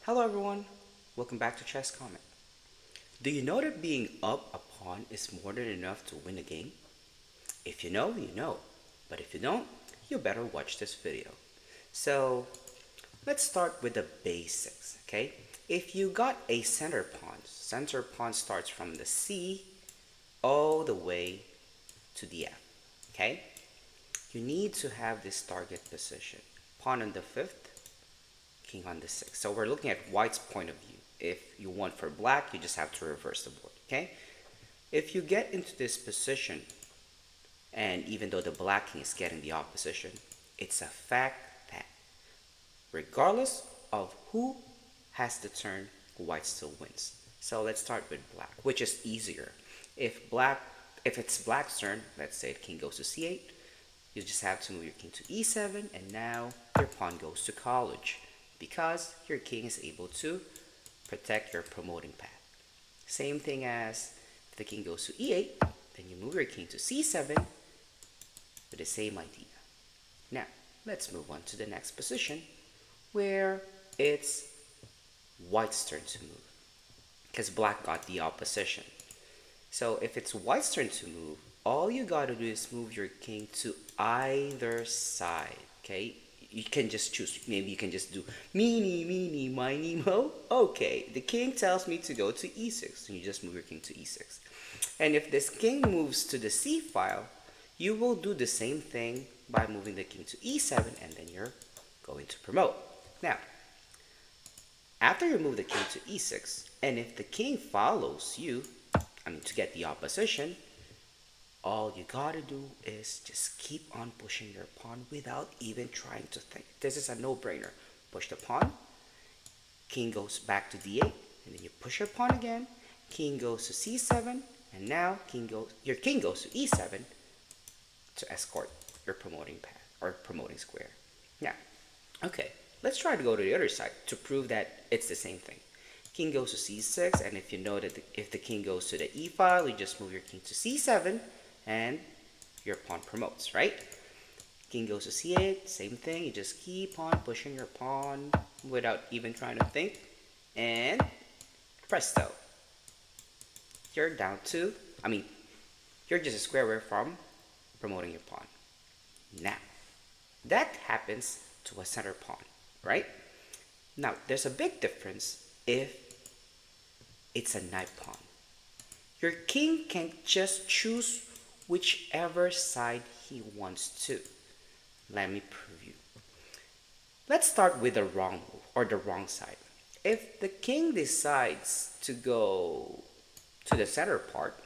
Hello everyone, welcome back to Chess Comment. Do you know that being up a pawn is more than enough to win a game? If you know, you know. But if you don't, you better watch this video. So let's start with the basics, okay? If you got a center pawn starts from the C all the way to the F, okay? You need to have this target position. Pawn on the fifth, king on the sixth. So we're looking at white's point of view. If you want for black, you just have to reverse the board, okay? If you get into this position, and even though the black king is getting the opposition, it's a fact that regardless of who has the turn, white still wins. So let's start with black, which is easier. If it's black's turn, let's say king goes to c8, you just have to move your king to e7, and now your pawn goes to college because your king is able to protect your promoting path. Same thing as if the king goes to e8, then you move your king to c7 with the same idea. Now, let's move on to the next position where it's white's turn to move because black got the opposition. So if it's white's turn to move, all you gotta do is move your king to either side, okay? You can just choose. Maybe you can just do meeny, meeny, miny, mo. Okay, the king tells me to go to e6, so you just move your king to e6. And if this king moves to the c file, you will do the same thing by moving the king to e7, and then you're going to promote. Now, after you move the king to e6, and if the king follows you, to get the opposition, all you gotta do is just keep on pushing your pawn without even trying to think. This is a no-brainer. Push the pawn, king goes back to d8, and then you push your pawn again, king goes to c7, and now your king goes to e7 to escort your promoting path or promoting square. Now, okay, let's try to go to the other side to prove that it's the same thing. King goes to c6, and if you know that if the king goes to the e file, you just move your king to c7, and your pawn promotes, right? King goes to c8, same thing. You just keep on pushing your pawn without even trying to think, and presto, you're down to, you're just a square away from promoting your pawn. Now, that happens to a center pawn, right? Now, there's a big difference if it's a knight pawn. Your king can just choose whichever side he wants to. Let me prove you. Let's start with the wrong move, or the wrong side. If the king decides to go to the center part,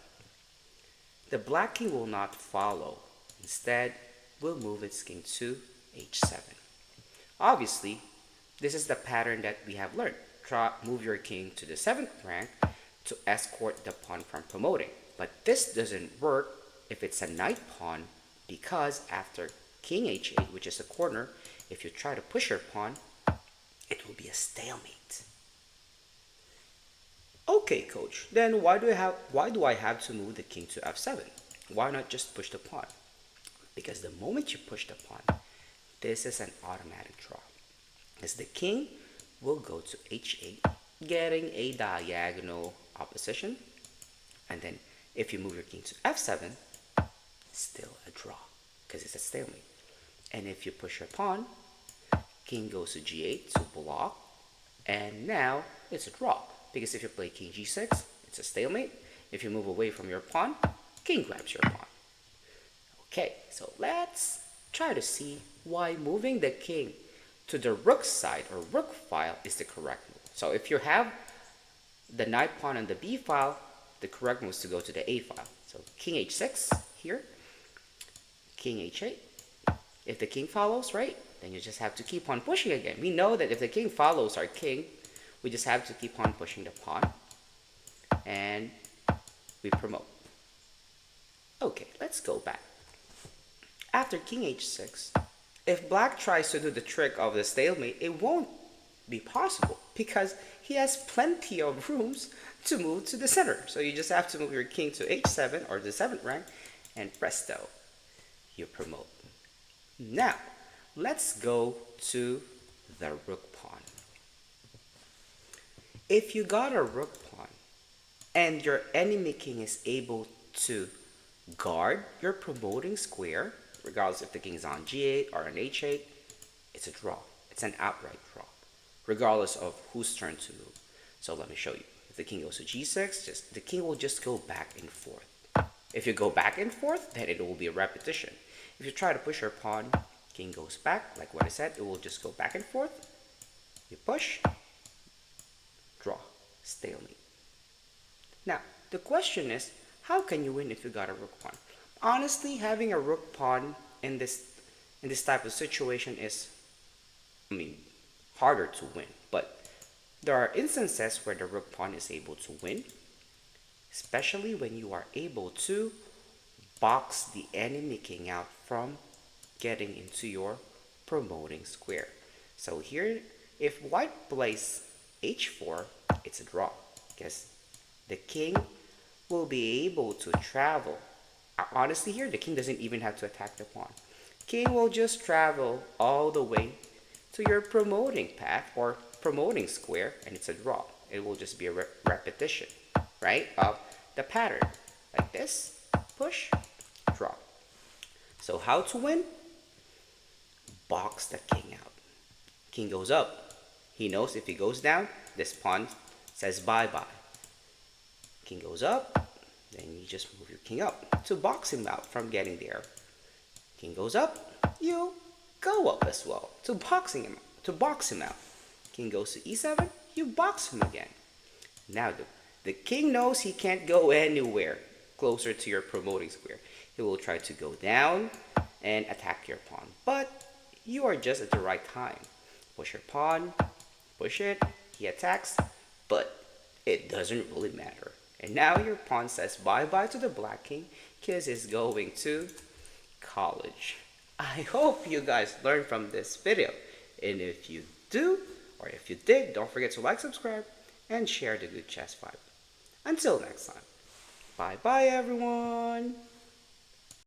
the black king will not follow. Instead, will move its king to h7. Obviously, this is the pattern that we have learned. Move your king to the 7th rank to escort the pawn from promoting. But this doesn't work if it's a knight pawn, because after king h8, which is a corner, if you try to push your pawn, it will be a stalemate. Okay, coach, then why do I have to move the king to f7? Why not just push the pawn? Because the moment you push the pawn, this is an automatic draw. As the king will go to h8, getting a diagonal opposition. And then if you move your king to f7, still a draw, because it's a stalemate. And if you push your pawn, king goes to g8 to block, and now it's a draw, because if you play king g6, it's a stalemate. If you move away from your pawn, king grabs your pawn. Okay, so let's try to see why moving the king to the rook side or rook file is the correct move. So if you have the knight pawn on the b file, the correct move is to go to the a file. So king h6 here, king h8. If the king follows, right, then you just have to keep on pushing again. We know that if the king follows our king, we just have to keep on pushing the pawn, and we promote. Okay, let's go back. After king h6, if black tries to do the trick of the stalemate, it won't be possible because he has plenty of rooms to move to the center. So you just have to move your king to h7 or the 7th rank, and presto, you promote. Now, let's go to the rook pawn. If you got a rook pawn and your enemy king is able to guard your promoting square, regardless if the king is on g8 or on h8, it's a draw. It's an outright draw, regardless of whose turn to move. So let me show you. If the king goes to g6, the king will just go back and forth. If you go back and forth, then it will be a repetition. If you try to push your pawn, king goes back, like what I said, it will just go back and forth. You push, draw, stalemate. Now, the question is, how can you win if you got a rook pawn? Honestly, having a rook pawn in this type of situation is, I mean, harder to win. But there are instances where the rook pawn is able to win, especially when you are able to box the enemy king out from getting into your promoting square. So here, if white plays h4, it's a draw because the king will be able to travel. Honestly, here, the king doesn't even have to attack the pawn. King will just travel all the way to your promoting path or promoting square, and it's a draw. It will just be a repetition, right, of the pattern. Like this, push, draw. So how to win? Box the king out. King goes up. He knows if he goes down, this pawn says bye-bye. King goes up, then you just move your king up to box him out from getting there. King goes up, you go up as well to box him out. King goes to e7, you box him again. Now the king knows he can't go anywhere closer to your promoting square. He will try to go down and attack your pawn. But you are just at the right time. Push your pawn, push it, he attacks, but it doesn't really matter. And now your pawn says bye-bye to the black king because he's going to college. I hope you guys learned from this video. And if you do, or if you did, don't forget to like, subscribe, and share the good chess vibe. Until next time. Bye-bye, everyone.